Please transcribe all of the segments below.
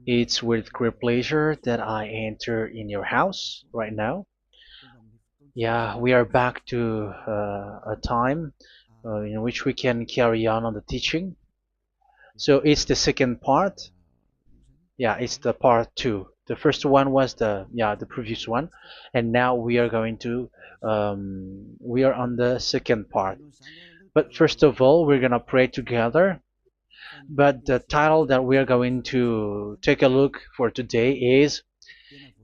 It's with great pleasure that I enter in your house right now. Yeah, we are back to a time in which we can carry on the teaching. So it's the second part. Yeah, it's the part two. The first one was the previous one, and now we are going to we are on the second part. But first of all, we're gonna pray together. But the title that we are going to take a look for today is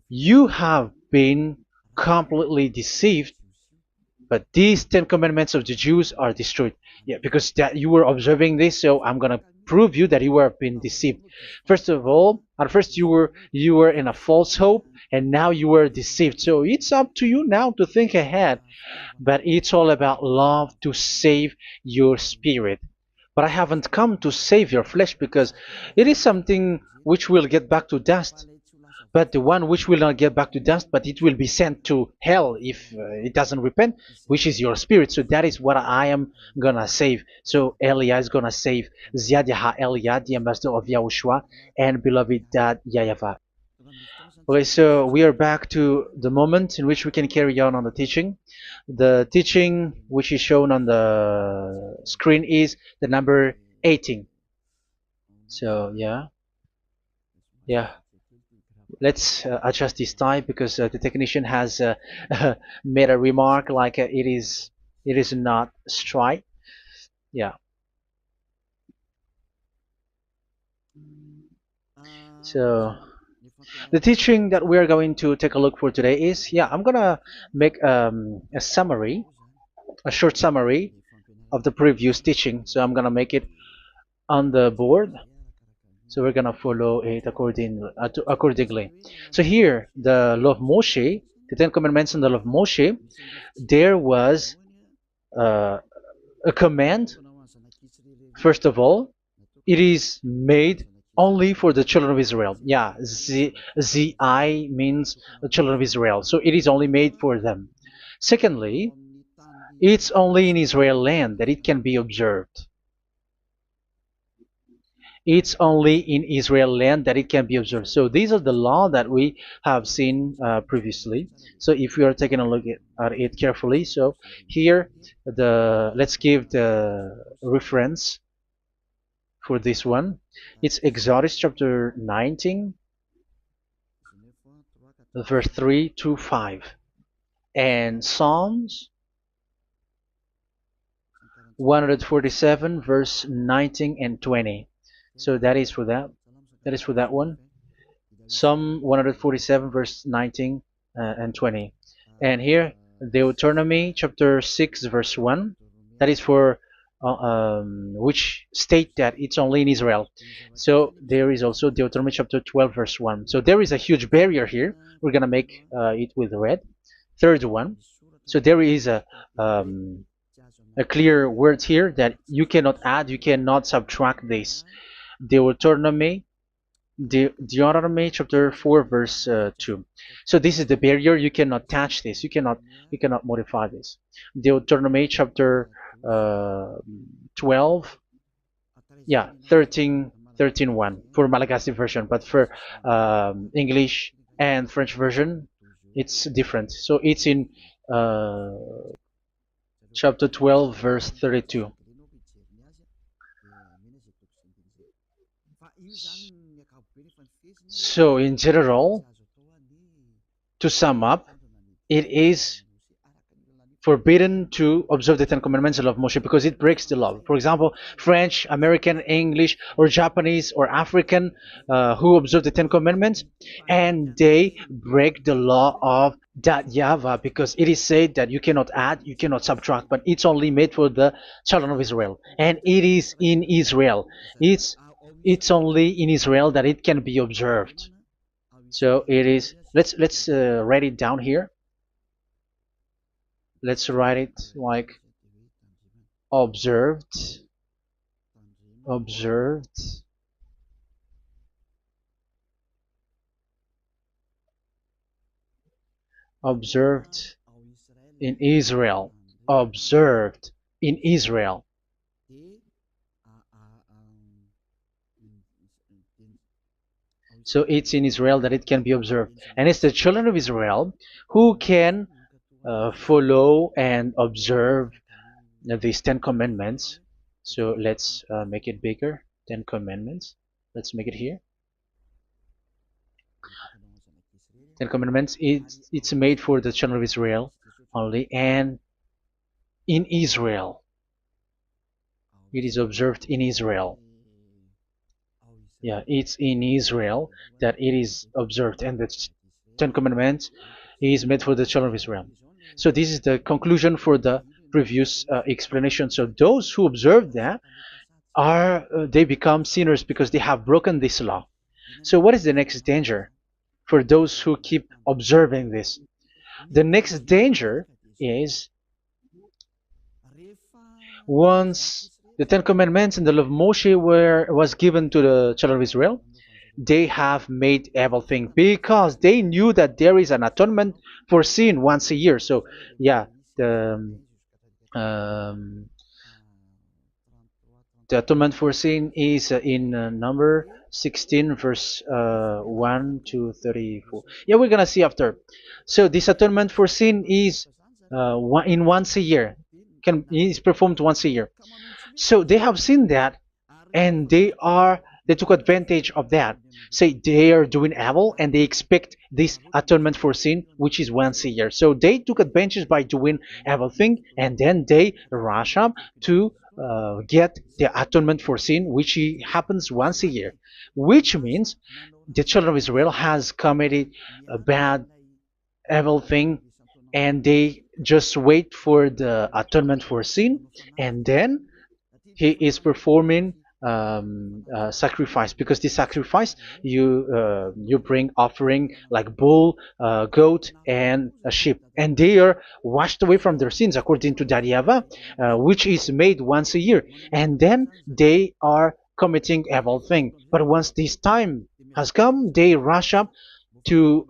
"You have been completely deceived, but these Ten Commandments of the Jews are destroyed." Yeah, because that you were observing this, so I'm gonna prove you that you were being deceived. First of all, at first you were in a false hope, and now you were deceived. So it's up to you now to think ahead. But it's all about love to save your spirit. But I haven't come to save your flesh because it is something which will get back to dust. But the one which will not get back to dust, but it will be sent to hell if it doesn't repent, which is your spirit. So that is what I am gonna save. So Elia is gonna save Ziadiha Elia, the ambassador of Yahushua, and beloved dad Yayava. Okay, so we are back to the moment in which we can carry on the teaching. The teaching which is shown on the screen is the number 18. So yeah, let's adjust this time because the technician has made a remark like it is not straight. Yeah. So the teaching that we are going to take a look for today is, I'm gonna make a summary, a short summary of the previous teaching. So I'm gonna make it on the board. So we're gonna follow it accordingly. So here, the law of Moshe, the Ten Commandments and the law of Moshe, there was uh, a command. First of all, it is made only for the children of Israel. Yeah, Z-I means the children of Israel. So it is only made for them. Secondly, it's only in Israel land that it can be observed. It's only in Israel land that it can be observed. So these are the law that we have seen previously. So if we are taking a look at it carefully, so here let's give the reference for this one. It's Exodus chapter 19, verse 3 to 5, and Psalms 147, verse 19 and 20. So that is for that. That is for that one. Psalm 147, verse 19 and 20. And here, Deuteronomy chapter 6, verse 1. That is for which state that it's only in Israel. So there is also Deuteronomy chapter 12, verse 1. So there is a huge barrier here. We're going to make it with red. Third one. So there is a clear word here that you cannot add, you cannot subtract this. Deuteronomy chapter 4, verse 2. So this is the barrier. You cannot touch this. You cannot modify this. Deuteronomy chapter 12, 13 1 for Malagasy version, but for English and French version, it's different. So it's in uh, chapter 12, verse 32. So in general, to sum up, it is forbidden to observe the Ten Commandments of Moshe because it breaks the law. For example, French, American, English, or Japanese or African who observe the Ten Commandments and they break the law of that YAHVAH because it is said that you cannot add, you cannot subtract, but it's only made for the children of Israel, and it is in Israel. It's only in Israel that it can be observed. So it is. Let's write it down here. Let's write it like observed, observed, observed in Israel, observed in Israel. So it's in Israel that it can be observed. And it's the children of Israel who can follow and observe these 10 commandments. So let's make it bigger. 10 commandments. Let's make it here. 10 commandments. It's made for the children of Israel only, and in Israel. It is observed in Israel. Yeah, it's in Israel that it is observed, and the 10 commandments is made for the children of Israel. So this is the conclusion for the previous explanation. So those who observe that are they become sinners because they have broken this law. So what is the next danger for those who keep observing this? The next danger is once the Ten Commandments and the law of Moshe was given to the children of Israel, they have made everything because they knew that there is an atonement for sin once a year. So yeah, um, the atonement for sin is in number 16 verse 1 to 34. Yeah, we're gonna see after. So this atonement for sin is in once a year, is performed once a year. So they have seen that, and they took advantage of that. Say they are doing evil and they expect this atonement for sin, which is once a year. So they took advantage by doing evil thing, and then they rush up to get the atonement for sin, which happens once a year, which means the children of Israel has committed a bad evil thing, and they just wait for the atonement for sin, and then he is performing sacrifice, because the sacrifice you bring offering like bull, goat, and a sheep, and they are washed away from their sins according to that YAHVAH, which is made once a year, and then they are committing evil thing. But once this time has come, they rush up to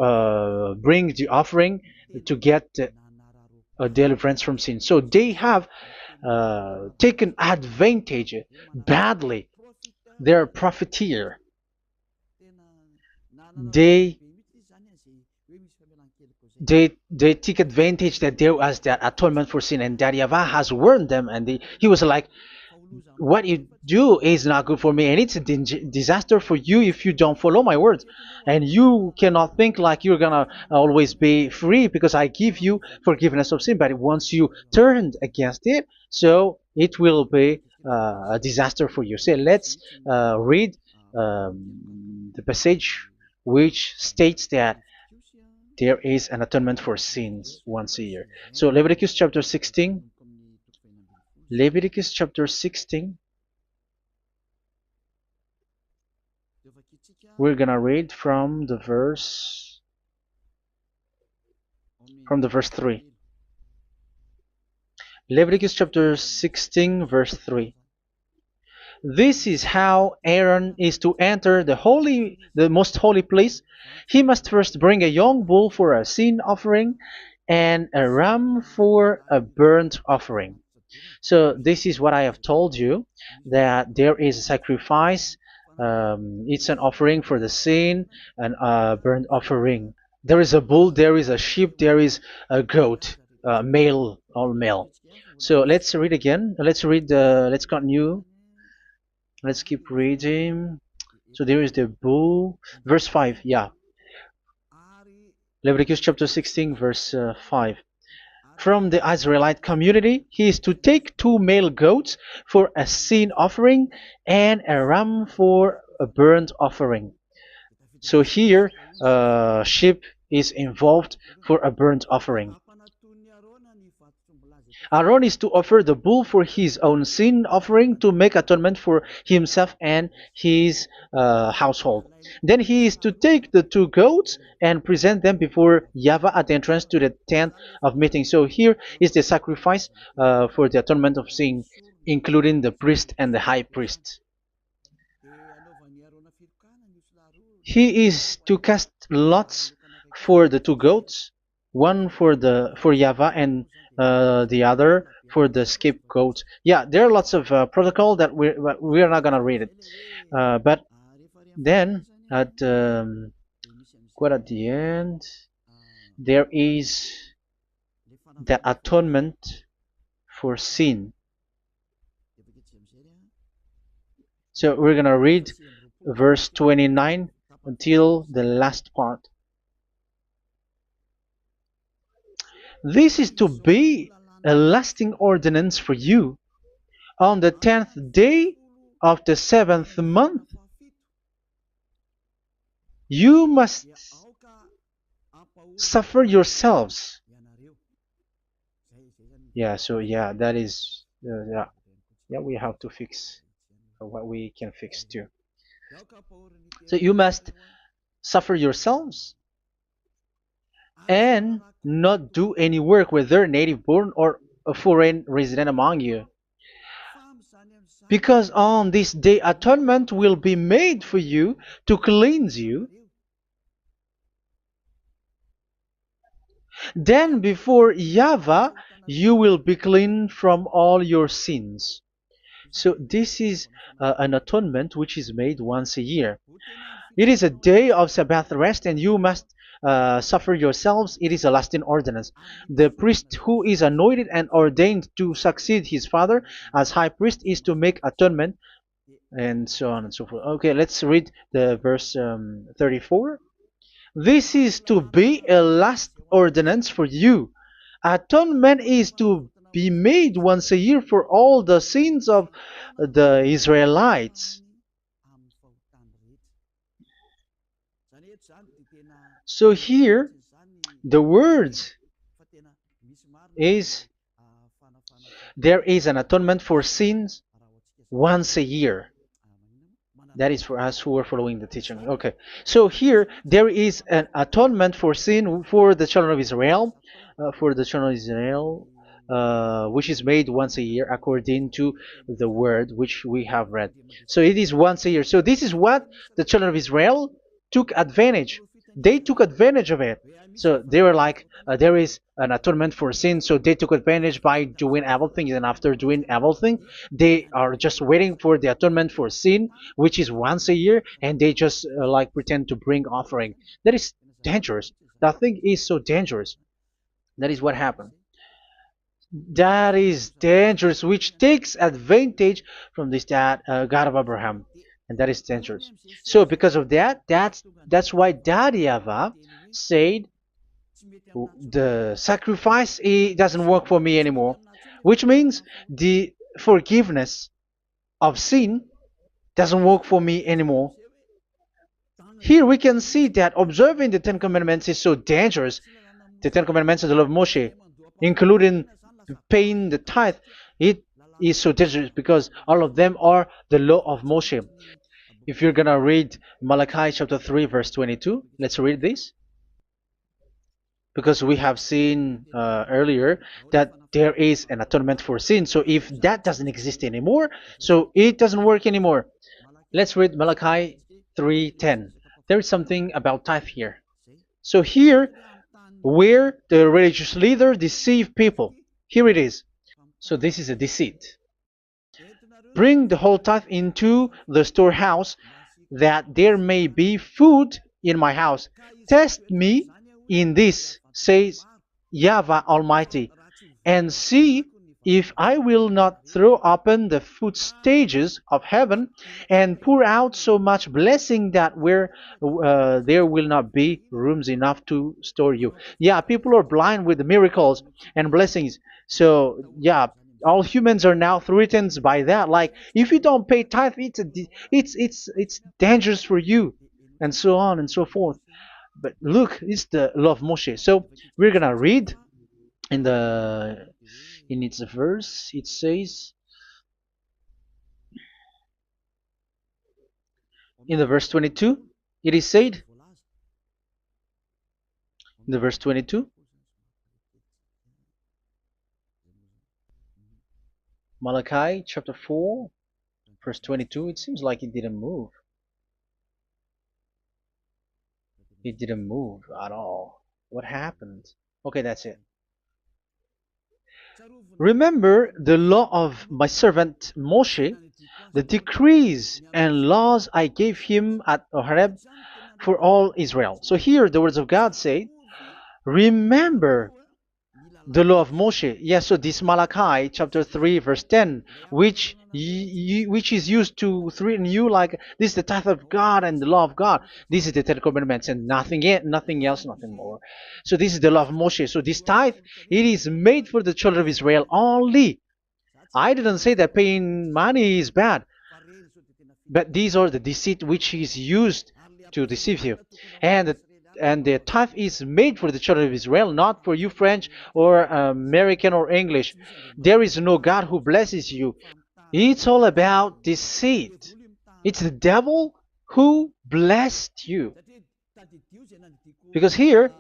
bring the offering to get deliverance from sin. So they have taken advantage badly. They're a profiteer. They they take advantage that there was that atonement for sin, and that YAHVAH has warned them, and he was like, what you do is not good for me, and it's a disaster for you if you don't follow my words. And you cannot think like you're gonna always be free because I give you forgiveness of sin, but once you turned against it, so it will be a disaster for you. So let's read the passage which states that there is an atonement for sins once a year. So Leviticus chapter 16. Leviticus chapter 16. We're gonna read from the verse 3. Leviticus chapter 16 verse 3. This is how Aaron is to enter the most holy place. He must first bring a young bull for a sin offering and a ram for a burnt offering. So this is what I have told you, that there is a sacrifice. It's an offering for the sin, and a burnt offering. There is a bull, there is a sheep, there is a goat, male, all male. So let's read again. Let's continue. Let's keep reading. So there is the bull, verse 5. Yeah, Leviticus chapter 16 verse 5. From the Israelite community, he is to take 2 male goats for a sin offering and a ram for a burnt offering. So here, sheep is involved for a burnt offering. Aaron is to offer the bull for his own sin offering to make atonement for himself and his household. Then he is to take the 2 goats and present them before YAHVAH at the entrance to the tent of meeting. So here is the sacrifice for the atonement of sin, including the priest and the high priest. He is to cast lots for the 2 goats, one for YAHVAH and the other for the scapegoat. Yeah, there are lots of protocol that we're not gonna read it, but then at quite at the end, there is the atonement for sin. So we're gonna read verse 29 until the last part. This is to be a lasting ordinance for you. On the 10th day of the 7th month, you must suffer yourselves. Yeah, so yeah, that is, yeah, we have to fix what we can fix too. So you must suffer yourselves and not do any work, whether native born or a foreign resident among you. Because on this day atonement will be made for you to cleanse you. Then before YAHVAH you will be clean from all your sins. So this is an atonement which is made once a year. It is a day of Sabbath rest, and you must suffer yourselves. It is a lasting ordinance. The priest who is anointed and ordained to succeed his father as high priest is to make atonement, and so on and so forth. Okay, let's read the verse 34. This is to be a last ordinance for you. Atonement is to be made once a year for all the sins of the Israelites. So here, the words is there is an atonement for sins once a year. That is for us who are following the teaching. Okay, so here there is an atonement for sin for the children of Israel, which is made once a year according to the word which we have read. So it is once a year. So this is what the children of Israel took advantage. They took advantage of it. So they were like, there is an atonement for sin. So they took advantage by doing evil things, and after doing evil thing, they are just waiting for the atonement for sin, which is once a year, and they just like pretend to bring offering. That is dangerous. That thing is so dangerous. That is what happened. That is dangerous, which takes advantage from this God of Abraham, and that is dangerous. So because of that, that's why Daddy Ava said the sacrifice it doesn't work for me anymore, which means the forgiveness of sin doesn't work for me anymore. Here we can see that observing the Ten Commandments is so dangerous. The Ten Commandments of the law of Moshe, including paying the tithe, it is so dangerous because all of them are the law of Moshe. If you're gonna read Malachi chapter 3 verse 22, let's read this. Because we have seen earlier that there is an atonement for sin. So if that doesn't exist anymore, so it doesn't work anymore. Let's read Malachi 3:10. There is something about tithe here. So here, where the religious leader deceive people, here it is. So this is a deceit. Bring the whole tithe into the storehouse, that there may be food in my house. Test me in this, says YAHVAH Almighty, and see if I will not throw open the food stages of heaven and pour out so much blessing that where there will not be rooms enough to store you. Yeah, people are blind with the miracles and blessings. So yeah, all humans are now threatened by that. Like if you don't pay tithe, it's dangerous for you, and so on and so forth. But look, it's the law of Moshe. So we're gonna read in its verse. It says in the verse 22. It is said in the verse 22. Malachi chapter 4 verse 22. It seems like it didn't move. It didn't move at all. What happened? Okay, that's it. Remember the law of my servant Moshe, the decrees and laws I gave him at Horeb for all Israel. So here the words of God say, remember the law of Moshe. Yes, so this Malachi chapter 3 verse 10, which is used to threaten you like this is the tithe of God and the law of God. This is the Ten Commandments and nothing yet, nothing else, nothing more. So this is the law of Moshe. So this tithe, it is made for the children of Israel only. I didn't say that paying money is bad, but these are the deceit which is used to deceive you. And the tithe is made for the children of Israel, not for you French or American or English. There is no God who blesses you. It's all about deceit. It's the devil who blessed you. Because here,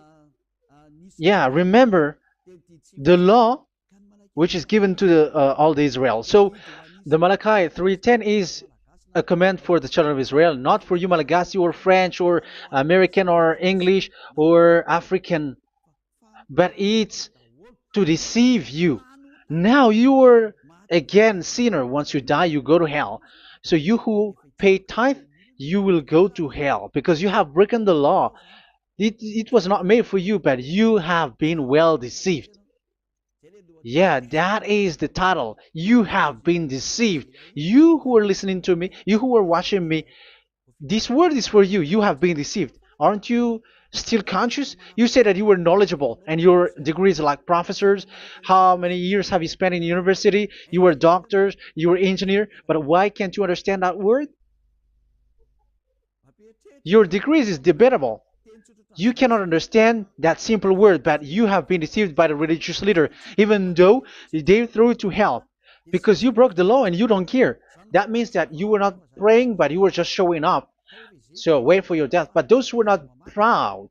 yeah, remember the law which is given to all the Israel. So the Malachi 3:10 is a command for the children of Israel, not for you Malagasy or French or American or English or African, but it's to deceive you. Now you are again sinner. Once you die, you go to hell. So you who pay tithe, you will go to hell because you have broken the law. It was not made for you, but you have been well deceived. Yeah, that is the title. You have been deceived. You who are listening to me, you who are watching me, this word is for you. You have been deceived. Aren't you still conscious? You said that you were knowledgeable and your degrees are like professors. How many years have you spent in university? You were doctors, you were engineer, but why can't you understand that word? Your degrees is debatable. You cannot understand that simple word, but you have been deceived by the religious leader, even though they threw you to hell because you broke the law and you don't care. That means that you were not praying, but you were just showing up. So wait for your death. But those who are not proud,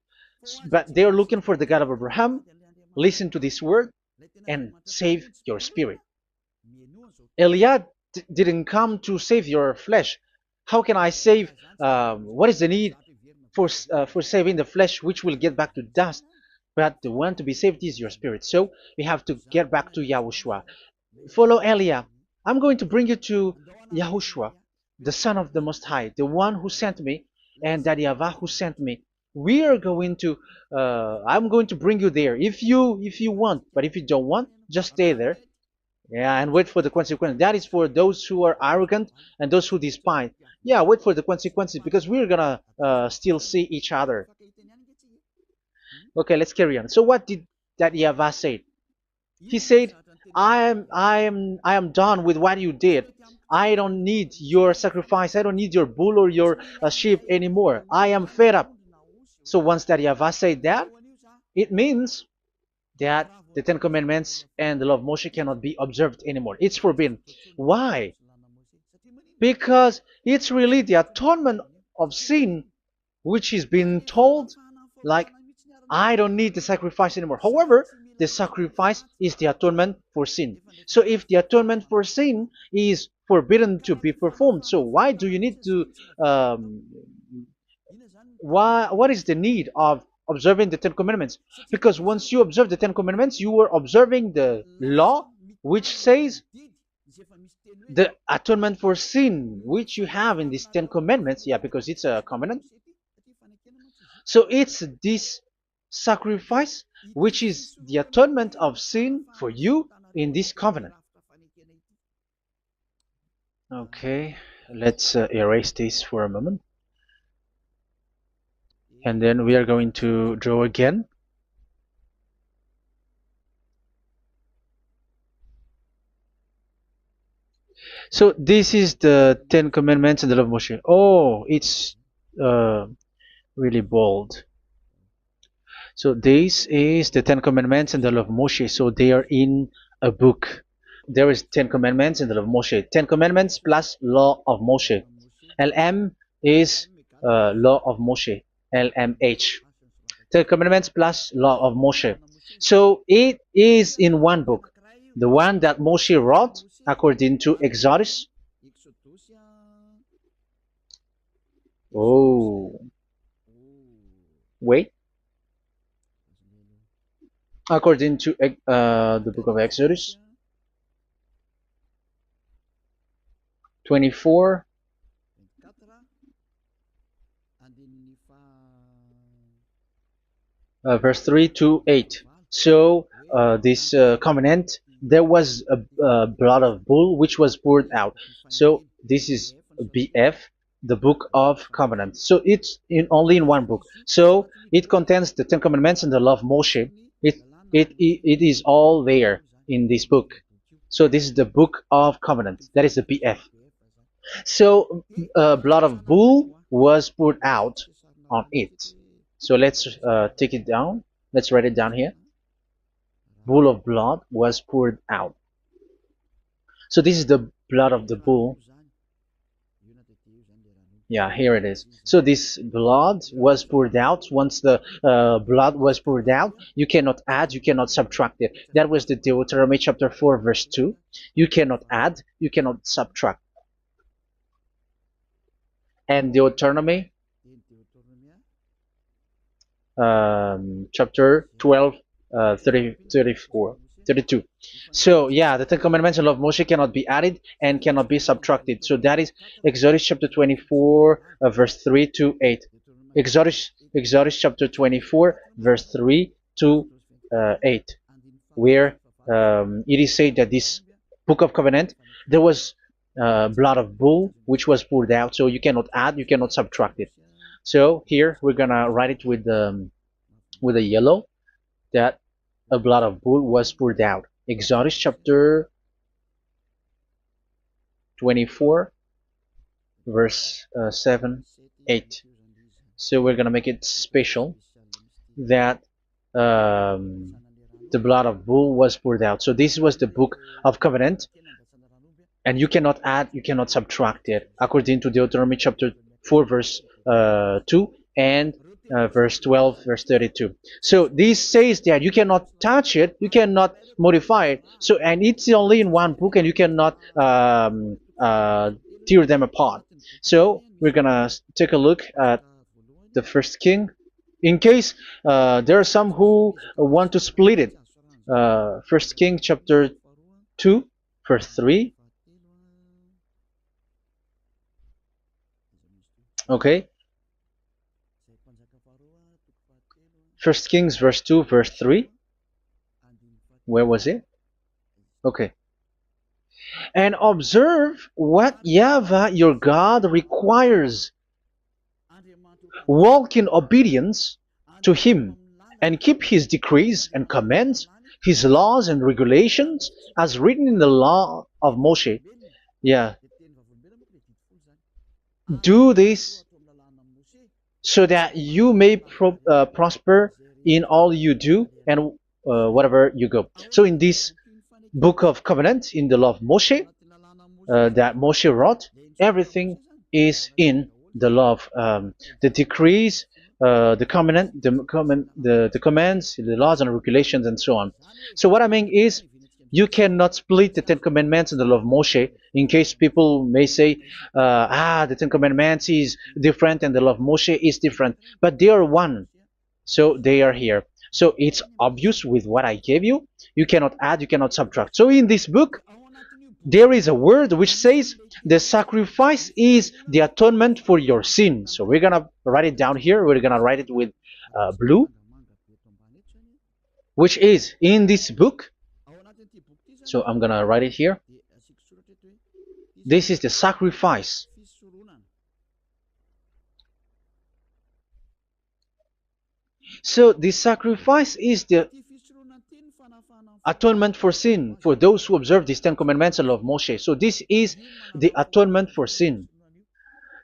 but they are looking for the God of Abraham, listen to this word and save your spirit. Eliad didn't come to save your flesh. How can I save? What is the need for saving the flesh, which will get back to dust? But the one to be saved is your spirit. So we have to get back to YAHOSHUAH. Follow Eliah. I'm going to bring you to YAHOSHUAH, the Son of the Most High, the one who sent me, and that YAHVAH who sent me. We are going to. I'm going to bring you there if you want, but if you don't want, just stay there. Yeah, and wait for the consequences. That is for those who are arrogant and those who despise. Yeah, wait for the consequences because we're gonna still see each other. Okay, let's carry on. So what did that YAHVAH say? He said, I am done with what you did. I don't need your sacrifice. I don't need your bull or your sheep anymore. I am fed up. So once that YAHVAH said that, it means that the Ten Commandments and the law of Moshe cannot be observed anymore. It's forbidden. Why? Because it's really the atonement of sin which is being told, like, I don't need the sacrifice anymore. However, the sacrifice is the atonement for sin. So if the atonement for sin is forbidden to be performed, so why do you need to what is the need of observing the Ten Commandments? Because once you observe the Ten Commandments, you are observing the law which says the atonement for sin which you have in these Ten Commandments. Yeah, because it's a covenant. So it's this sacrifice which is the atonement of sin for you in this covenant. Okay, let's erase this for a moment. And then we are going to draw again. So this is the Ten Commandments and the law of Moshe. Oh, it's really bold. So this is the Ten Commandments and the law of Moshe. So they are in a book. There is Ten Commandments and the law of Moshe. Ten Commandments plus law of Moshe. LM is law of Moshe. LMH. Ten Commandments plus law of Moshe. So it is in one book. The one that Moshe wrote according to Exodus. Oh, wait. According to the book of Exodus 24, verse 3 to 8. So this covenant, there was a blood of bull which was poured out. So this is BF, the book of covenant. So it's only in one book. So it contains the Ten Commandments and the law of Moshe. It is all there in this book. So this is the book of covenant. That is the BF. So blood of bull was poured out on it. So let's take it down. Let's write it down here. Bull of blood was poured out. So this is the blood of the bull. Yeah, here it is. So this blood was poured out. Once the blood was poured out, you cannot add, you cannot subtract it. That was the Deuteronomy chapter 4, verse 2. You cannot add, you cannot subtract. And Deuteronomy chapter 12, 32. So yeah, the Ten Commandments and law of Moshe cannot be added and cannot be subtracted. So that is Exodus chapter 24, verse 3 to 8. Exodus chapter 24, verse 3 to 8, where it is said that this book of covenant, there was blood of bull which was poured out, so you cannot add, you cannot subtract it. So here we're gonna write it with a yellow, that a blood of bull was poured out. Exodus chapter 24, verse 7, 8. So we're gonna make it special that the blood of bull was poured out. So this was the book of covenant, and you cannot add, you cannot subtract it, according to Deuteronomy chapter 4, verse 2 and verse 12, verse 32. So this says that you cannot touch it, you cannot modify it. So, and it's only in one book, and you cannot tear them apart. So we're gonna take a look at the first king, in case there are some who want to split it. First King chapter 2, verse 3. Okay. First Kings verse 2, verse 3. Where was it? Okay. And observe what YAHVAH your God requires. Walk in obedience to him, and keep his decrees and commands, his laws and regulations, as written in the law of Moshe. Yeah. Do this so that you may prosper in all you do and whatever you go. So in this book of covenant, in the law of Moshe, that Moshe wrote, everything is in the law of the decrees, the covenant, the commands, the laws and regulations, and so on. So what I mean is, you cannot split the Ten Commandments and the law of Moshe. In case people may say, the Ten Commandments is different and the law of Moshe is different, but they are one. So they are here. So it's obvious with what I gave you. You cannot add, you cannot subtract. So in this book, there is a word which says the sacrifice is the atonement for your sin. So we're gonna write it down here. We're gonna write it with blue, which is in this book. So I'm gonna write it here. This is the sacrifice. So the sacrifice is the atonement for sin for those who observe these Ten Commandments and law of Moshe. So this is the atonement for sin.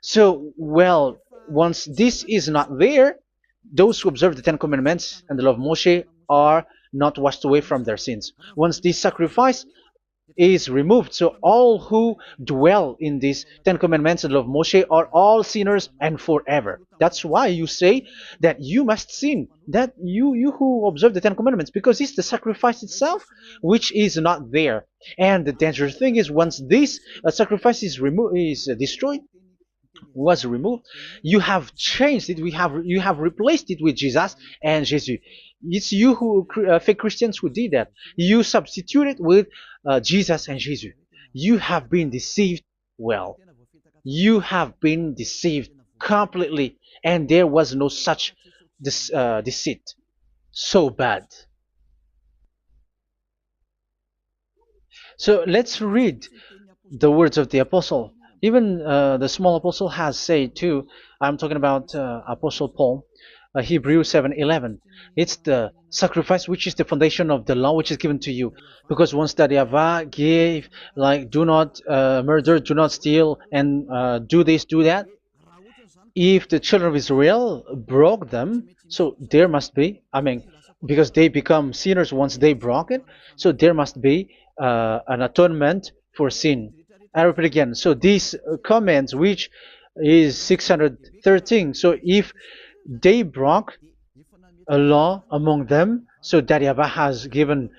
So, well, once this is not there, those who observe the Ten Commandments and the law of Moshe are not washed away from their sins. Once this sacrifice is removed, so all who dwell in these Ten Commandments and law of Moshe are all sinners and forever. That's why you say that you must sin, that you who observe the Ten Commandments, because it's the sacrifice itself which is not there. And the dangerous thing is, once this sacrifice is destroyed, was removed, you have changed it. You have replaced it with Jesus and Jesus. It's you who fake Christians who did that. You substitute it with Jesus and Jesus. You have been deceived well. You have been deceived completely, and there was no such deceit. So bad. So let's read the words of the apostle. Even the small apostle has said too. I'm talking about Apostle Paul, Hebrews 7:11. It's the sacrifice which is the foundation of the law which is given to you. Because once that YAHVAH gave, like, do not murder, do not steal, and do this, do that, if the children of Israel broke them, so there must be, I mean, because they become sinners once they broke it, so there must be an atonement for sin. I repeat again. So these comments, which is 613, so if they broke a law among them, so that YAHVAH has given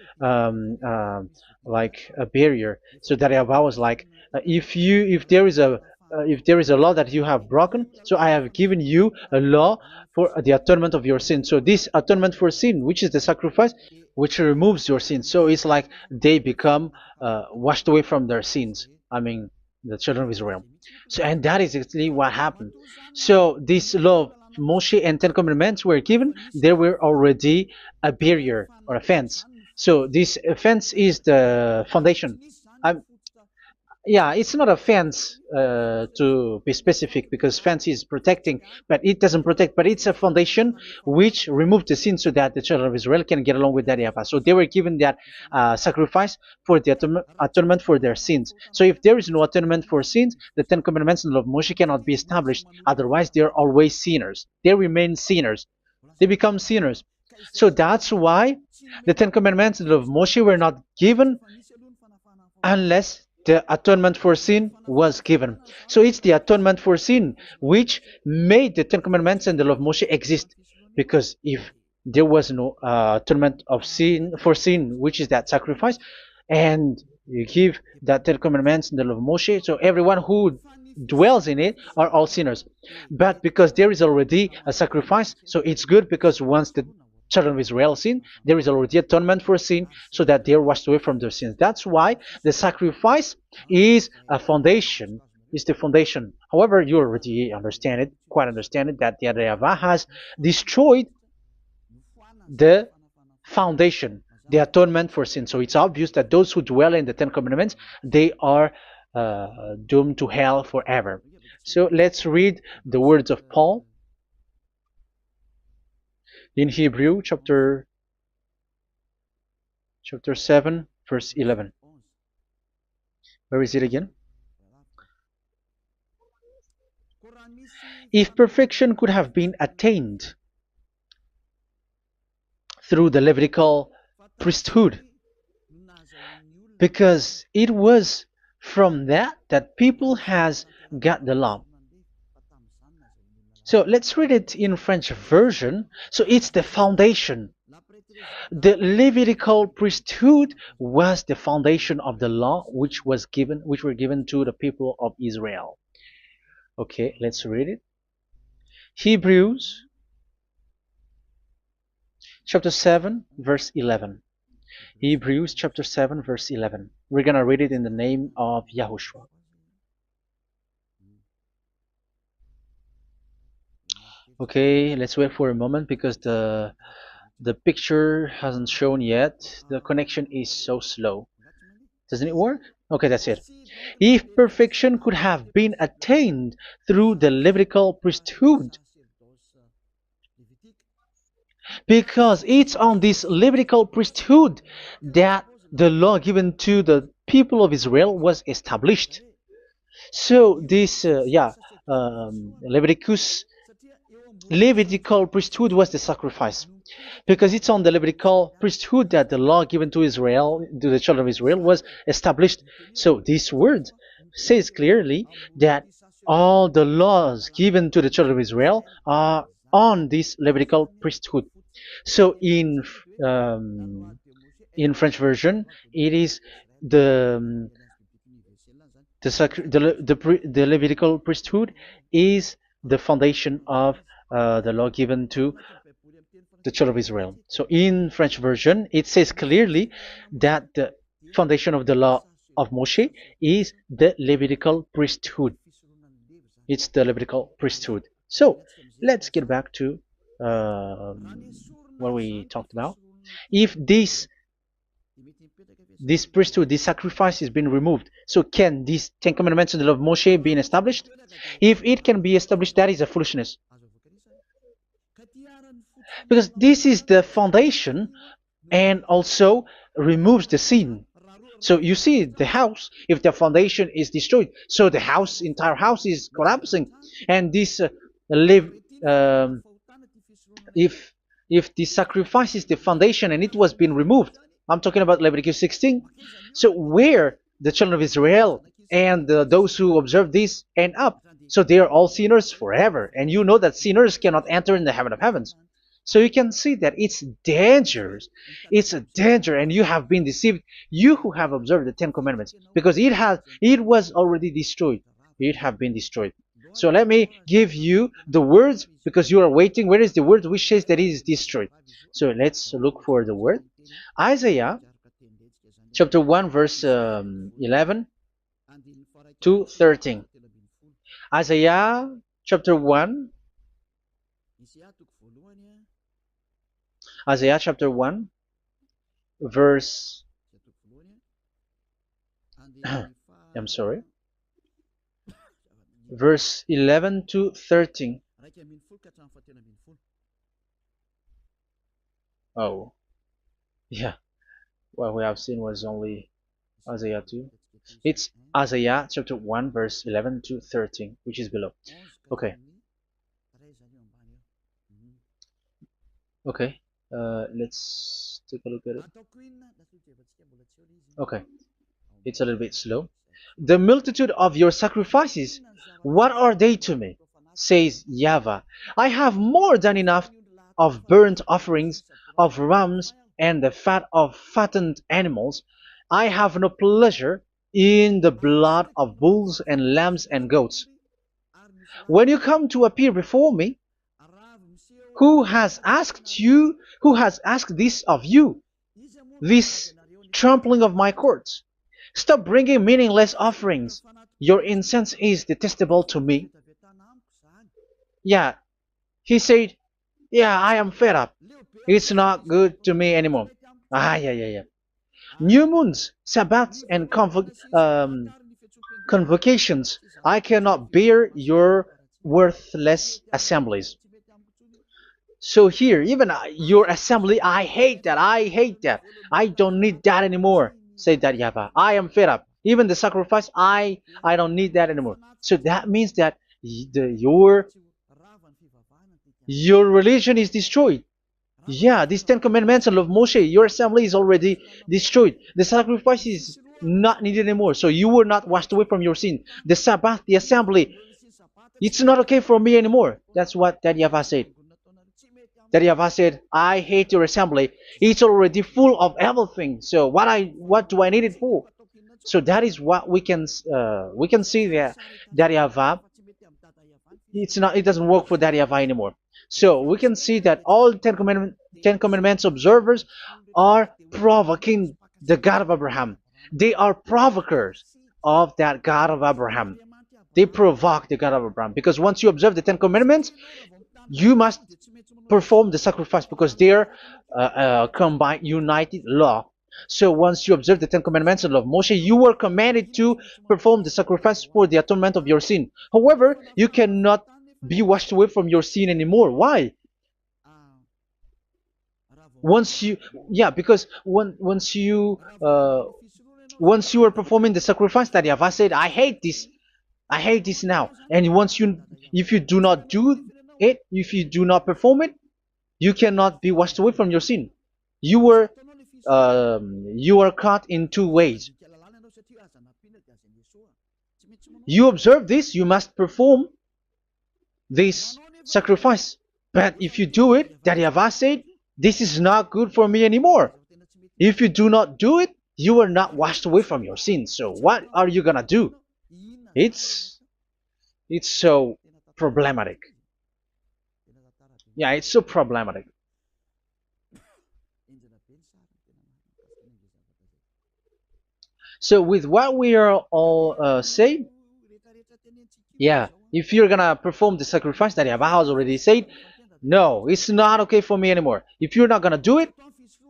like a barrier. So that YAHVAH was like, if there is a law that you have broken, so I have given you a law for the atonement of your sin. So this atonement for sin, which is the sacrifice, which removes your sin. So it's like they become washed away from their sins. I mean, the children of Israel. So, and that is actually what happened. So this law of Moshe and Ten Commandments were given. There were already a barrier or a fence. So this fence is the foundation. I, yeah, it's not a fence to be specific, because fence is protecting, but it doesn't protect. But it's a foundation which removed the sin so that the children of Israel can get along with that YAHVAH. So they were given that sacrifice for the atonement for their sins. So if there is no atonement for sins, the Ten Commandments and the law of Moshe cannot be established. Otherwise, they are always sinners. They remain sinners. They become sinners. So that's why the Ten Commandments and the law of Moshe were not given unless the atonement for sin was given. So it's the atonement for sin which made the Ten Commandments and the law of Moshe exist. Because if there was no atonement of sin for sin, which is that sacrifice, and you give that Ten Commandments and the law of Moshe, so everyone who dwells in it are all sinners. But because there is already a sacrifice, so it's good, because once the children of Israel sin, there is already atonement for sin, so that they are washed away from their sins. That's why the sacrifice is a foundation, is the foundation. However, you already understand it, quite understand it, that the YAHVAH has destroyed the foundation, the atonement for sin. So it's obvious that those who dwell in the Ten Commandments, they are doomed to hell forever. So let's read the words of Paul in Hebrew chapter 7 verse 11. Where is it again? If perfection could have been attained through the Levitical priesthood, because it was from that people has got the law. So let's read it in French version. So it's the foundation. The Levitical priesthood was the foundation of the law which were given to the people of Israel. Okay, let's read it. Hebrews chapter 7 verse 11. Hebrews chapter 7 verse 11. We're going to read it in the name of YAHOSHUAH. Okay, let's wait for a moment, because the picture hasn't shown yet. The connection is so slow. Doesn't it work? Okay, that's it. If perfection could have been attained through the Levitical priesthood, because it's on this Levitical priesthood that the law given to the people of Israel was established. So this, Levitical priesthood was the sacrifice, because it's on the Levitical priesthood that the law given to Israel, to the children of Israel, was established. So this word says clearly that all the laws given to the children of Israel are on this Levitical priesthood. So in French version, it is the Levitical priesthood is the foundation of the law given to the children of Israel. So in French version, it says clearly that the foundation of the law of Moshe is the Levitical priesthood. It's the Levitical priesthood. So let's get back to what we talked about. If this priesthood, this sacrifice is being removed, so can these Ten Commandments and the law of Moshe be established? If it can be established, that is a foolishness. Because this is the foundation and also removes the sin. So you see the house, if the foundation is destroyed, so the house, entire house is collapsing. And this live, um, if the sacrifice is the foundation and it was being removed, I'm talking about Leviticus 16. So where the children of Israel and those who observe this end up, so they are all sinners forever. And you know that sinners cannot enter in the heaven of heavens. So you can see that it's dangerous. It's a danger, and you have been deceived. You who have observed the Ten Commandments, because it was already destroyed. It have been destroyed. So let me give you the words, because you are waiting. Where is the word which says that it is destroyed? So let's look for the word. Isaiah chapter 1 verse 11 to 13. Isaiah chapter 1. Isaiah chapter 1 verse I'm sorry, verse 11 to 13. Oh, yeah, what we have seen was only Isaiah 2. It's Isaiah chapter 1 verse 11 to 13, which is below. Okay. Okay. Let's take a look at it. Okay. It's a little bit slow. The multitude of your sacrifices, what are they to me? Says YAHVAH. I have more than enough of burnt offerings, of rams, and the fat of fattened animals. I have no pleasure in the blood of bulls and lambs and goats. When you come to appear before me, who has asked this of you, this trampling of my courts? Stop bringing meaningless offerings. Your incense is detestable to me. Yeah, he said, yeah, I am fed up. It's not good to me anymore. Yeah. New moons, Sabbaths, and convocations. I cannot bear your worthless assemblies. So here, even your assembly, I hate that. I hate that. I don't need that anymore. Say that, YAHVAH. I am fed up. Even the sacrifice, I don't need that anymore. So that means that your religion is destroyed. Yeah, these Ten Commandments and of Moshe, your assembly is already destroyed. The sacrifice is not needed anymore. So you were not washed away from your sin. The Sabbath, the assembly, it's not okay for me anymore. That's what that YAHVAH said. That YAHVAH said, I hate your assembly. It's already full of everything. So what do I need it for? So that is what we can see there. That YAHVAH, it doesn't work for that YAHVAH anymore. So we can see that all Ten Commandments observers are provoking the God of Abraham. They are provokers of that God of Abraham. They provoke the God of Abraham, because once you observe the Ten Commandments, you must perform the sacrifice, because they're combined, united law. So once you observe the Ten Commandments and love Moshe, you were commanded to perform the sacrifice for the atonement of your sin. However, you cannot be washed away from your sin anymore. Why? Once you, yeah, because once you are performing the sacrifice that YAHVAH said, I hate this now. And if you do not do it, if you do not perform it, you cannot be washed away from your sin. You were caught in two ways. You observe this, you must perform this sacrifice. But if you do it, that YAHVAH said, this is not good for me anymore. If you do not do it, you are not washed away from your sins. So what are you gonna do? It's so problematic. Yeah, it's so problematic. So with what we are all saying, yeah, if you're gonna perform the sacrifice that Yahweh has already said, no, it's not okay for me anymore. If you're not gonna do it,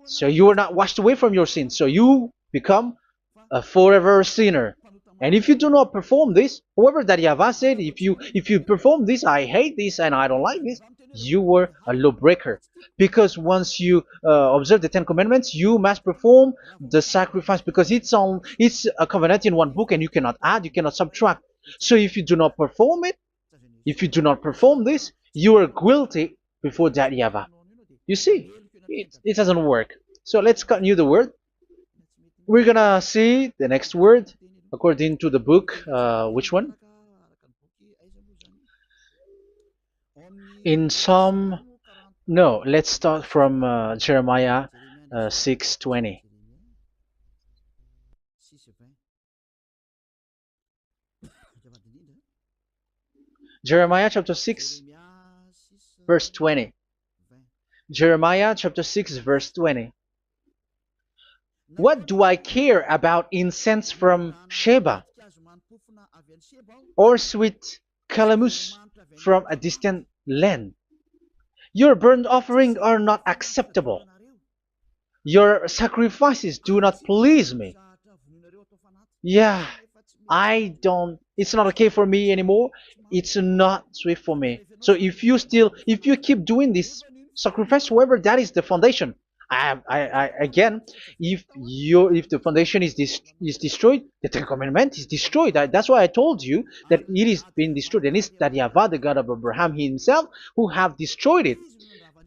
so you are not washed away from your sins, so you become a forever sinner. And if you do not perform this, whoever that Yahweh said, if you perform this, I hate this and I don't like this, you were a lawbreaker. Because once you observe the Ten Commandments, you must perform the sacrifice because it's a covenant in one book and you cannot add, you cannot subtract. So if you do not perform it, if you do not perform this, you are guilty before that Yahweh. You see, it doesn't work. So let's continue the word. We're gonna see the next word according to the book. Which one? In Psalm. No, let's start from Jeremiah 6:20. Jeremiah chapter 6, verse 20. Jeremiah chapter 6, verse 20. What do I care about incense from Sheba or sweet calamus from a distant land? Your burnt offerings are not acceptable. Your sacrifices do not please me. Yeah, it's not okay for me anymore. It's not sweet for me. So if you keep doing this sacrifice, however, that is the foundation. Again, if the foundation is destroyed, the Ten Commandment is destroyed. That's why I told you that it is being destroyed, and it's that Yahweh, the God of Abraham himself, who have destroyed it.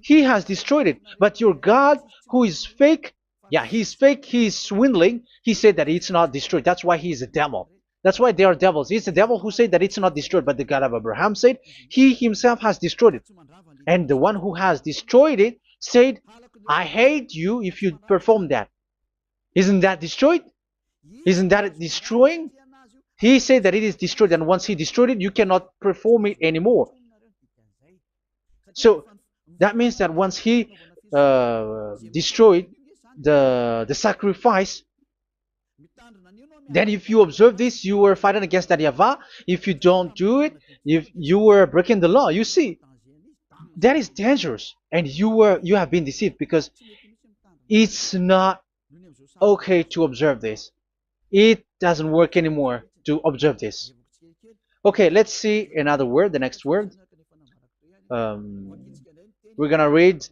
He has destroyed it. But your God, who is fake, yeah, he's fake, he's swindling. He said that it's not destroyed. That's why he is a devil. That's why they are devils. It's the devil who said that it's not destroyed, but the God of Abraham said he himself has destroyed it. And the one who has destroyed it said, I hate you if you perform that. Isn't that destroyed? Isn't that destroying? He said that it is destroyed, and once he destroyed it, you cannot perform it anymore. So that means that once he destroyed the sacrifice, then if you observe this, you were fighting against that Yahweh. If you don't do it, if you were breaking the law, you see, that is dangerous, and you have been deceived because it's not okay to observe this. It doesn't work anymore to observe this. Okay, let's see another word, the next word. We're gonna read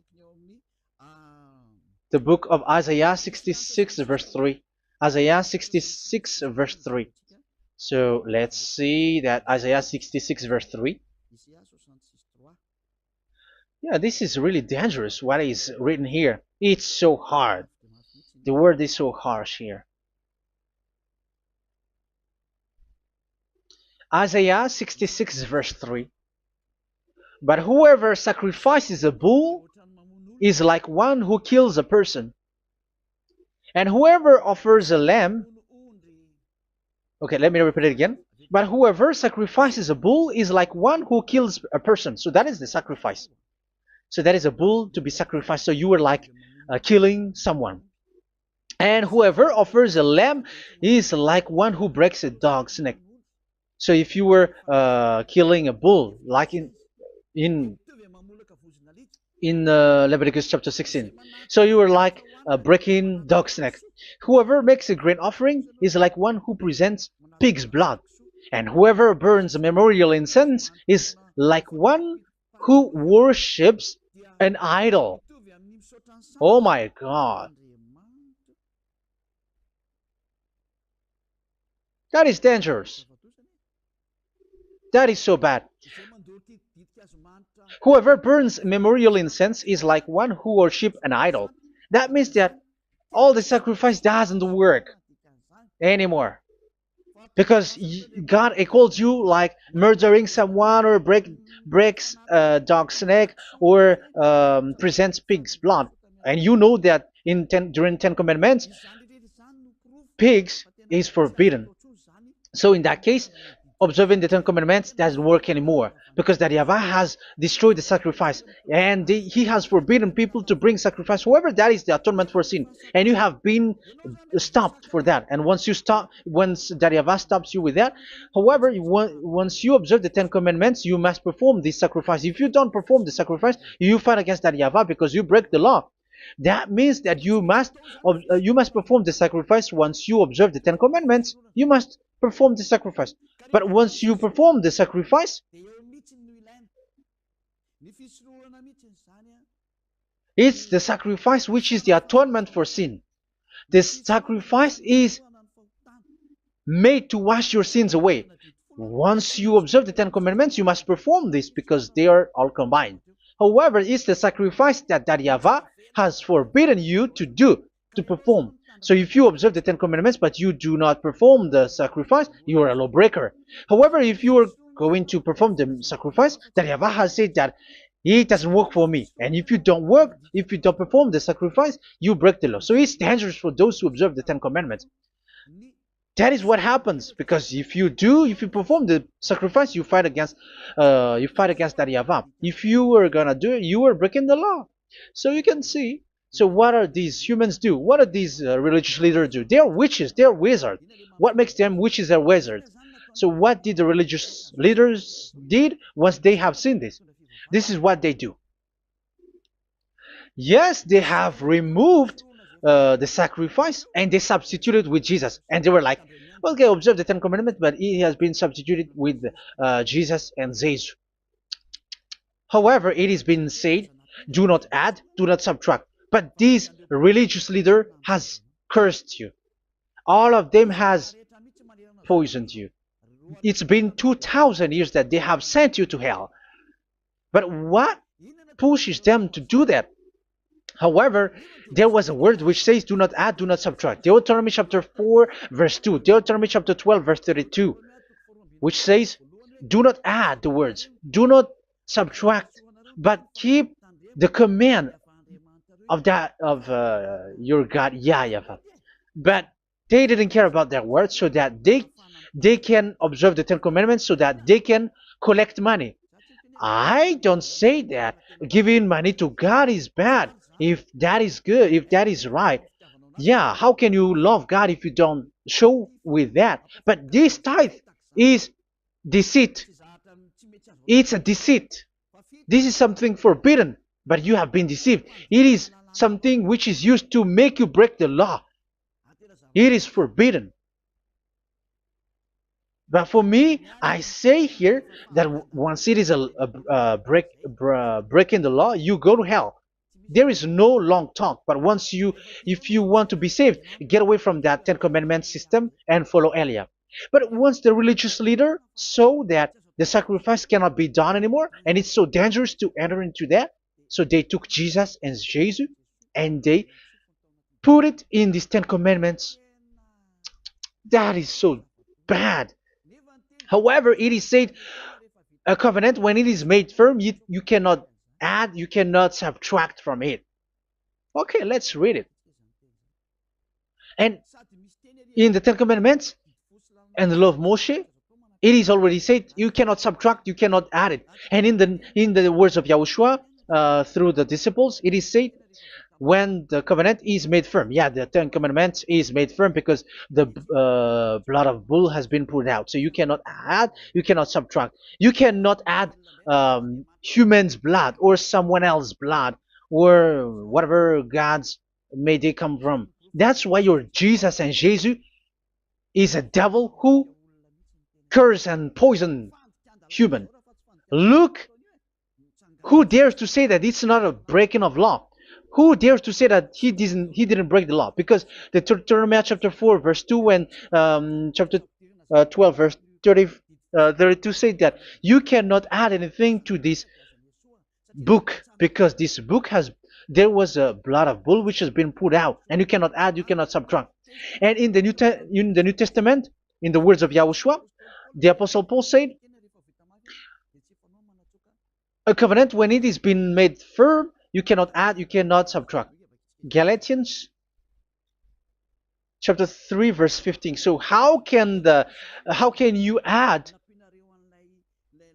the book of Isaiah 66 verse 3. Isaiah 66 verse 3. So let's see that Isaiah 66 verse 3. Yeah, this is really dangerous what is written here. It's so hard. The word is so harsh here. Isaiah 66 verse 3. But whoever sacrifices a bull is like one who kills a person. And whoever offers a lamb... Okay, let me repeat it again. But whoever sacrifices a bull is like one who kills a person. So that is the sacrifice. So that is a bull to be sacrificed. So you are like killing someone. And whoever offers a lamb is like one who breaks a dog's neck. So if you were killing a bull, like in Leviticus chapter 16, so you were like breaking dog's neck. Whoever makes a grain offering is like one who presents pig's blood. And whoever burns a memorial incense is like one who worships an idol. Oh my God. That is dangerous. That is so bad. Whoever burns memorial incense is like one who worships an idol. That means that all the sacrifice doesn't work anymore. Because God calls you like murdering someone or breaks a dog's neck or presents pig's blood. And you know that during 10 Commandments, pigs is forbidden. So in that case, observing the Ten Commandments doesn't work anymore because that Yahweh has destroyed the sacrifice and he has forbidden people to bring sacrifice. However, that is the atonement for sin, and you have been stopped for that. And once you stop, once that Yahweh stops you with that, however, once you observe the Ten Commandments, you must perform this sacrifice. If you don't perform the sacrifice, you fight against that Yahweh because you break the law. That means that you must perform the sacrifice. Once you observe the Ten Commandments, you must perform the sacrifice. But once you perform the sacrifice, it's the sacrifice which is the atonement for sin. This sacrifice is made to wash your sins away. Once you observe the Ten Commandments, you must perform this because they are all combined. However, it's the sacrifice that Yahweh has forbidden you to do, to perform. So if you observe the Ten Commandments but you do not perform the sacrifice, you are a lawbreaker. However, if you are going to perform the sacrifice, that Yahweh has said that it doesn't work for me. And if you don't perform the sacrifice, you break the law. So it's dangerous for those who observe the Ten Commandments. That is what happens, because if you perform the sacrifice, you fight against that Yahweh. If you are gonna do it, you are breaking the law. So you can see. So what are these humans do? What are these religious leaders do? They are witches. They are wizards. What makes them witches or wizards? So what did the religious leaders did once they have seen this? This is what they do. Yes, they have removed the sacrifice and they substituted with Jesus. And they were like, okay, observe the Ten Commandments, but it has been substituted with Jesus and Jesus. However, it has been said, do not add, do not subtract. But this religious leader has cursed you. All of them has poisoned you. It's been 2,000 years that they have sent you to hell. But what pushes them to do that? However, there was a word which says, do not add, do not subtract. Deuteronomy chapter 4, verse 2. Deuteronomy chapter 12, verse 32. Which says, do not add the words. Do not subtract. But keep the command of your God, YAHVAH. But they didn't care about their words, so that they can observe the Ten Commandments, so that they can collect money. I don't say that giving money to God is bad. If that is good, if that is right, yeah, how can you love God if you don't show with that? But this tithe is deceit. It's a deceit. This is something forbidden, but you have been deceived. It is something which is used to make you break the law. It is forbidden. But for me, I say here that once it is breaking the law, you go to hell. There is no long talk. But if you want to be saved, get away from that Ten Commandments system and follow Eliah. But once the religious leader saw that the sacrifice cannot be done anymore, and it's so dangerous to enter into that, so they took Jesus and Jesus and they put it in these Ten Commandments. That is so bad. However, it is said, a covenant, when it is made firm, you cannot add, you cannot subtract from it. Okay, let's read it. And in the Ten Commandments and the law of Moshe, it is already said, you cannot subtract, you cannot add it. And in the words of YAHOSHUAH, through the disciples, it is said, when the covenant is made firm. Yeah, the Ten Commandments is made firm because the blood of bull has been poured out. So you cannot add, you cannot subtract. You cannot add human's blood or someone else's blood or whatever gods may they come from. That's why your Jesus and Jesus is a devil who curse and poison human. Look, who dares to say that it's not a breaking of law? Who dares to say that he didn't break the law? Because the Deuteronomy chapter 4 verse 2 and chapter 12 verse 32 say that you cannot add anything to this book, because this book there was a blood of bull which has been put out, and you cannot add, you cannot subtract. And in the New Testament, in the words of YAHOSHUAH, the Apostle Paul said, a covenant, when it is been made firm, you cannot add, you cannot subtract. Galatians chapter 3 verse 15. So how can you add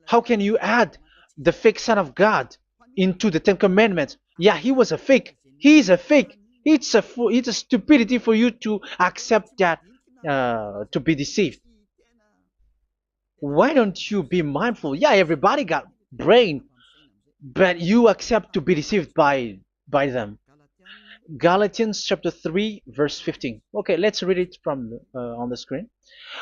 How can you add the fake Son of God into the Ten Commandments? Yeah, he was a fake. He is a fake. It's a stupidity for you to accept that, to be deceived. Why don't you be mindful? Yeah, everybody got brain, but you accept to be deceived by them. Galatians chapter 3 verse 15. Okay, let's read it from on the screen.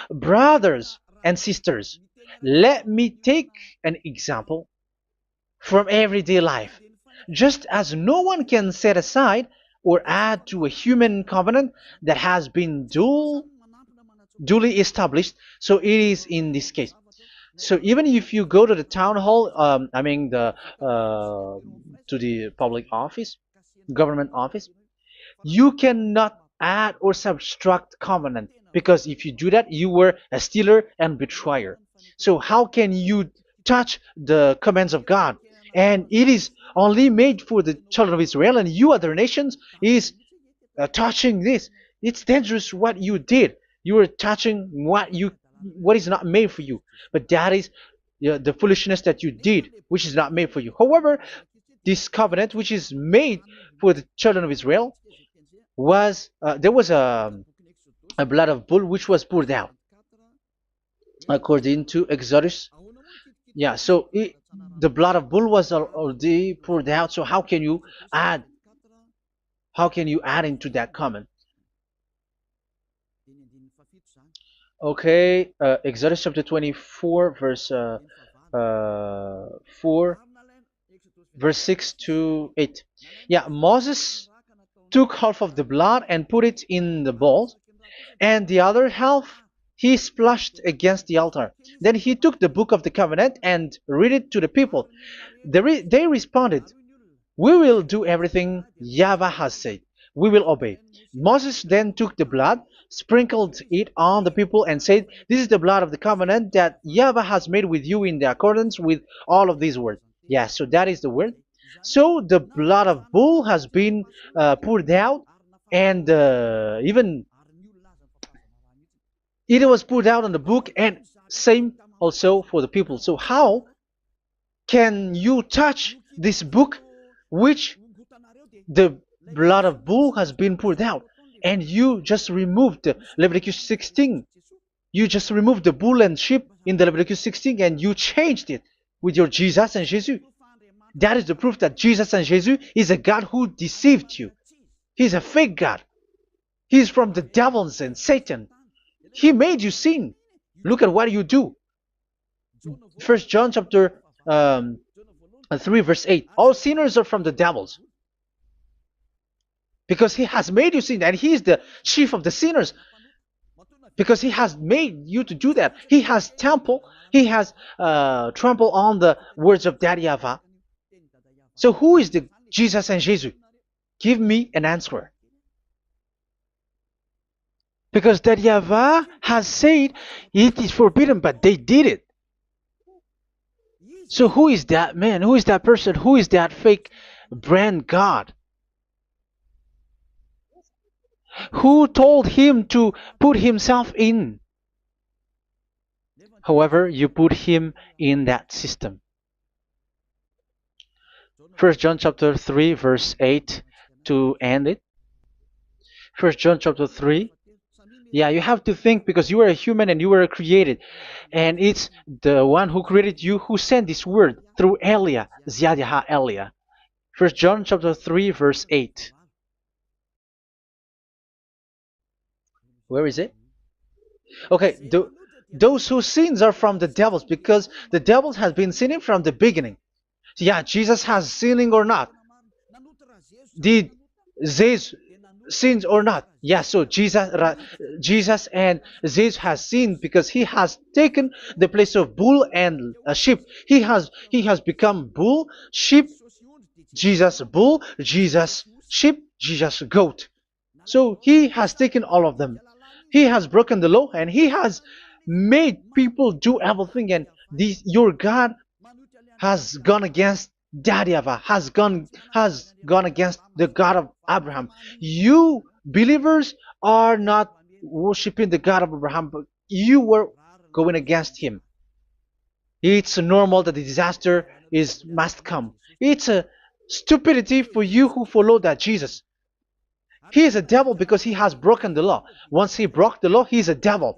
Brothers and sisters, let me take an example from everyday life. Just as no one can set aside or add to a human covenant that has been duly established, so it is in this case. So even if you go to the town hall, I mean to the public office, government office, you cannot add or subtract covenant, because if you do that, you were a stealer and betrayer. So how can you touch the commands of God? And it is only made for the children of Israel, and you other nations is touching this. It's dangerous what you did. You are touching what is not made for you. But that is, the foolishness that you did, which is not made for you. However, this covenant, which is made for the children of Israel, was there was a blood of bull which was poured out according to Exodus. Yeah, so the blood of bull was already poured out. So add how can you add into that comment? Okay, Exodus chapter 24 verse 4, verse 6 to 8. Yeah, Moses took half of the blood and put it in the bowl, and the other half he splashed against the altar. Then he took the book of the covenant and read it to the people. They responded, "We will do everything YAHVAH has said. We will obey." Moses then took the blood, sprinkled it on the people, and said, "This is the blood of the covenant that YAHVAH has made with you in the accordance with all of these words." Yeah, so that is the word. So the blood of bull has been poured out, and even it was poured out on the book, and same also for the people. So how can you touch this book which the blood of bull has been poured out, and you just removed Leviticus 16? You just removed the bull and sheep in the Leviticus 16, and you changed it with your Jesus and Jesus. That is the proof that Jesus and Jesus is a God who deceived you. He's a fake God. He's from the devils and Satan. He made you sin. Look at what you do. First John chapter 3 verse 8. All sinners are from the devils, because he has made you sin, and he is the chief of the sinners, because he has made you to do that. He has trampled on the words of Daddy Yahvah. So who is the Jesus and Jesus? Give me an answer. Because Daddy Yahvah has said it is forbidden, but they did it. So who is that man? Who is that person? Who is that fake brand God? Who told him to put himself in? However, you put him in that system. First John chapter 3 verse 8 to end it. First John chapter 3. Yeah, you have to think, because you are a human and you were created. And it's the one who created you who sent this word through Elia, Ziadaha Elia. First John chapter 3 verse 8. Where is it? Okay, those whose sins are from the devils, because the devils has been sinning from the beginning. Yeah, Jesus has sinning or not? Did Zeus sins or not? Yeah, so Jesus and Zeus has sinned, because he has taken the place of bull and a sheep. He has become bull, sheep, Jesus bull, Jesus sheep, Jesus goat. So he has taken all of them. He has broken the law, and he has made people do everything. And your God has gone against Daddy Yahvah, has gone against the God of Abraham. You believers are not worshiping the God of Abraham, but you were going against him. It's normal that the disaster is must come. It's a stupidity for you who follow that Jesus. He is a devil because he has broken the law. Once he broke the law, he is a devil.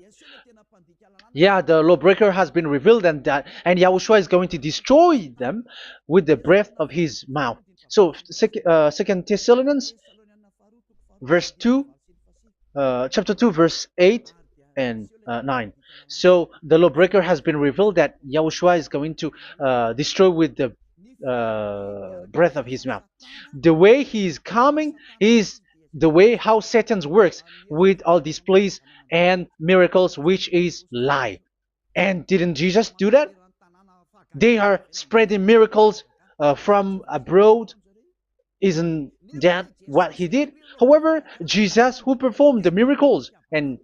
Yeah, the lawbreaker has been revealed, and Yahushua is going to destroy them with the breath of his mouth. So, Second Thessalonians, verse 2, chapter 2, verse 8 and 9. So the lawbreaker has been revealed that Yahushua is going to destroy with the breath of his mouth. The way he is coming is the way how Satan works with all displays and miracles, which is lie. And didn't Jesus do that? They are spreading miracles from abroad. Isn't that what he did? However, Jesus, who performed the miracles, and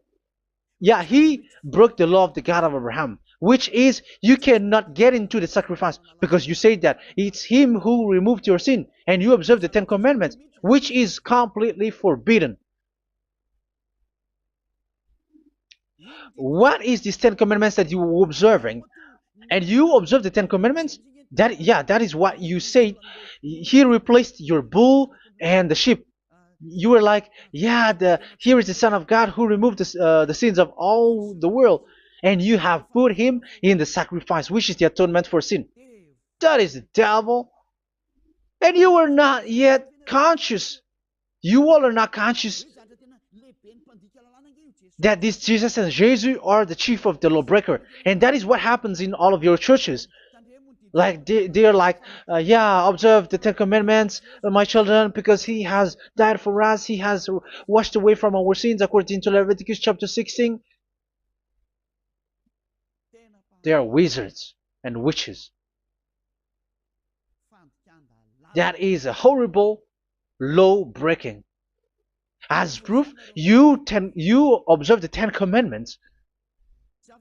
yeah, he broke the law of the God of Abraham, which is you cannot get into the sacrifice because you say that it's him who removed your sin, and you observe the Ten Commandments, which is completely forbidden. What is these Ten Commandments that you were observing? And you observe the Ten Commandments? That is what you said. He replaced your bull and the sheep. You were like, yeah, here is the Son of God who removed the sins of all the world, and you have put him in the sacrifice, which is the atonement for sin. That is the devil. And you are not yet conscious. You all are not conscious that this Jesus and Jesus are the chief of the lawbreaker. And that is what happens in all of your churches. Like they are like, yeah, observe the Ten Commandments, my children, because he has died for us. He has washed away from our sins according to Leviticus chapter 16. They are wizards and witches. That is a horrible law breaking. As proof, you observe the Ten Commandments.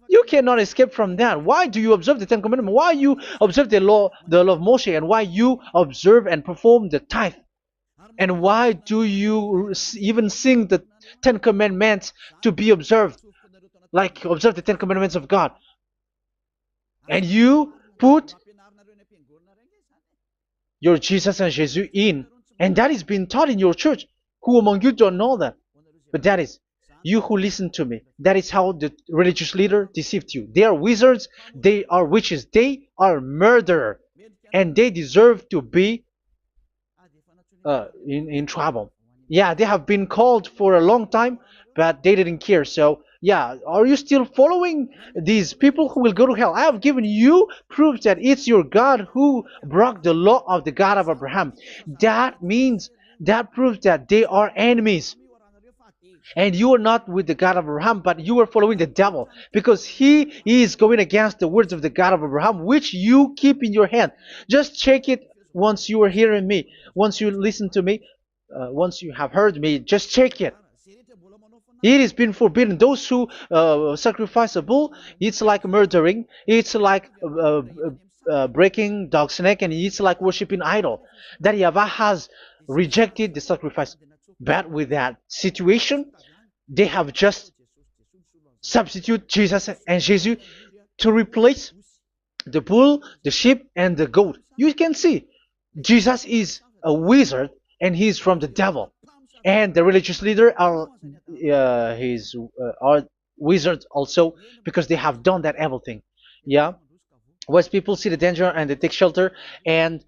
You cannot escape from that. Why do you observe the Ten Commandments? Why you observe the law of Moshe, and why you observe and perform the tithe? And why do you even sing the Ten Commandments to be observed? Like observe the Ten Commandments of God. And you put your Jesus and Jesus in. And that is being taught in your church. Who among you don't know that? But that is you who listen to me. That is how the religious leader deceived you. They are wizards. They are witches. They are murderers. And they deserve to be in trouble. Yeah, they have been called for a long time, but they didn't care. So, yeah, are you still following these people who will go to hell? I have given you proof that it's your God who broke the law of the God of Abraham. That means, that proves that they are enemies. And you are not with the God of Abraham, but you are following the devil, because he is going against the words of the God of Abraham, which you keep in your hand. Just check it once you are hearing me, once you listen to me, once you have heard me, just check it. It has been forbidden. Those who sacrifice a bull, it's like murdering, it's like breaking dog's neck, and it's like worshiping idol. That YAHVAH has rejected the sacrifice. But with that situation, they have just substitute Jesus and Jesus to replace the bull, the sheep, and the goat. You can see Jesus is a wizard, and he is from the devil. And the religious leader are are wizards also, because they have done that evil thing. Yeah. Once people see the danger and they take shelter, and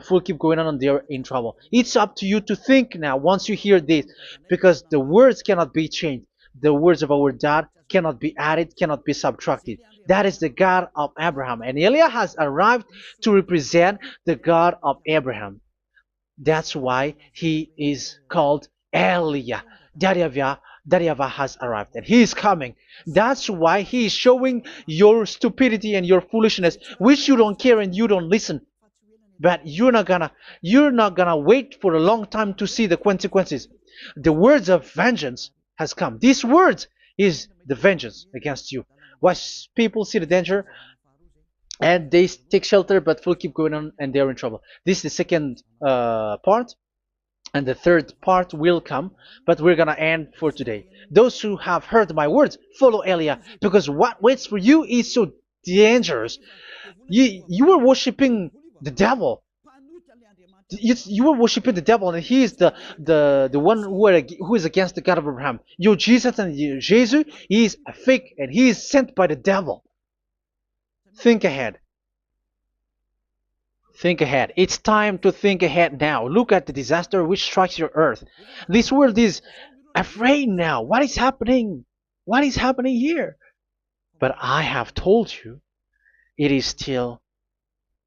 full keep going on, and they're in trouble. It's up to you to think now once you hear this, because the words cannot be changed. The words of our God cannot be added, cannot be subtracted. That is the God of Abraham, and Eliah has arrived to represent the God of Abraham. That's why he is called Eliah. YAHVAH has arrived, and he is coming. That's why he is showing your stupidity and your foolishness, which you don't care and you don't listen. But you're not gonna wait for a long time to see the consequences. The words of vengeance has come. These words is the vengeance against you. Watch people see the danger and they take shelter, but will keep going on, and they're in trouble. This is the second part. And the third part will come, but we're gonna end for today. Those who have heard my words, follow Eliah, because what waits for you is so dangerous. You were worshiping the devil. You were worshiping the devil, and he is the one who is against the God of Abraham. You Jesus, and you, Jesus, he is a fake, and he is sent by the devil. Think ahead. Think ahead. It's time to think ahead now. Look at the disaster which strikes your earth. This world is afraid now. What is happening? What is happening here? But I have told you, it is still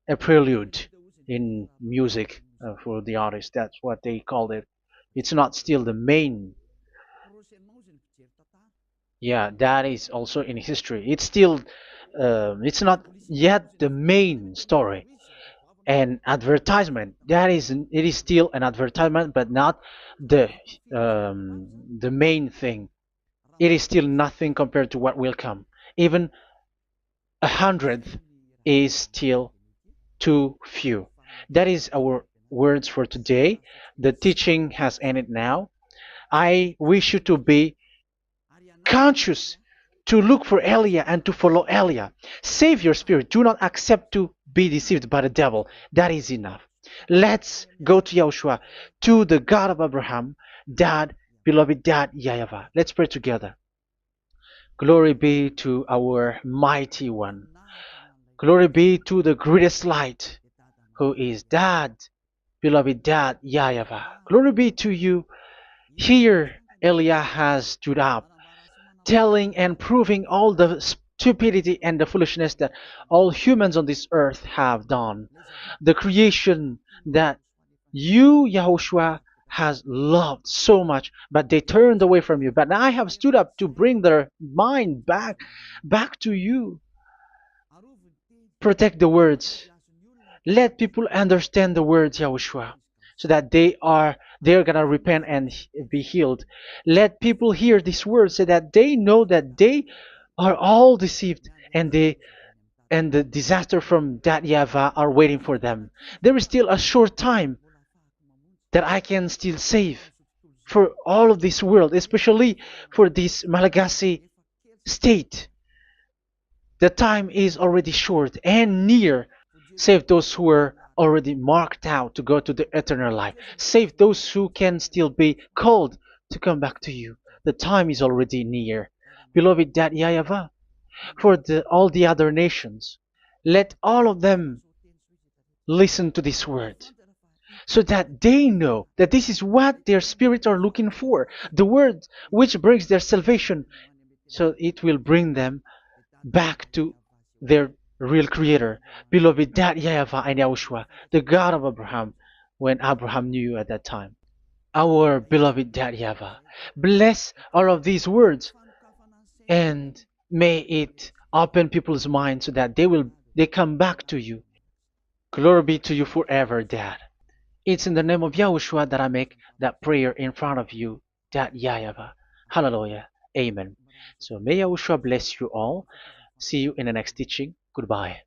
a prelude in music for the artist. That's what they called it. It's not still the main. Yeah, that is also in history. It's still, it's not yet the main story. And advertisement, that is, it is still an advertisement, but not the the main thing. It is still nothing compared to what will come. Even a hundredth is still too few. That is our words for today. The teaching has ended now. I wish you to be conscious, to look for Elia and to follow Elia. Save your spirit. Do not accept to be deceived by the devil. That is enough. Let's go to Yahushua, to the God of Abraham, Dad, beloved Dad, YAHVAH. Let's pray together. Glory be to our mighty one. Glory be to the greatest light, who is Dad, beloved Dad, YAHVAH. Glory be to you. Here, Elia has stood up, telling and proving all the stupidity and the foolishness that all humans on this earth have done. The creation that you, Yahushua, has loved so much, but they turned away from you. But I have stood up to bring their mind back to you. Protect the words. Let people understand the words, Yahushua, so that they're gonna repent and be healed. Let people hear these words so that they know that they are all deceived, and the disaster from that YAHVAH are waiting for them. There is still a short time that I can still save for all of this world, especially for this Malagasy state. The time is already short and near. Save those who are already marked out to go to the eternal life. Save those who can still be called to come back to you. The time is already near. Beloved Dad YAHVAH, for all the other nations, let all of them listen to this word, so that they know that this is what their spirits are looking for, the word which brings their salvation, so it will bring them back to their real creator, beloved Dad YAHVAH and Yahushua, the God of Abraham, when Abraham knew you at that time. Our beloved Dad YAHVAH, bless all of these words, and may it open people's minds so that they come back to you. Glory be to you forever, Dad. It's in the name of Yahushua that I make that prayer in front of you, Dad YAHVAH. Hallelujah. Amen. So may Yahushua bless you all. See you in the next teaching. Goodbye.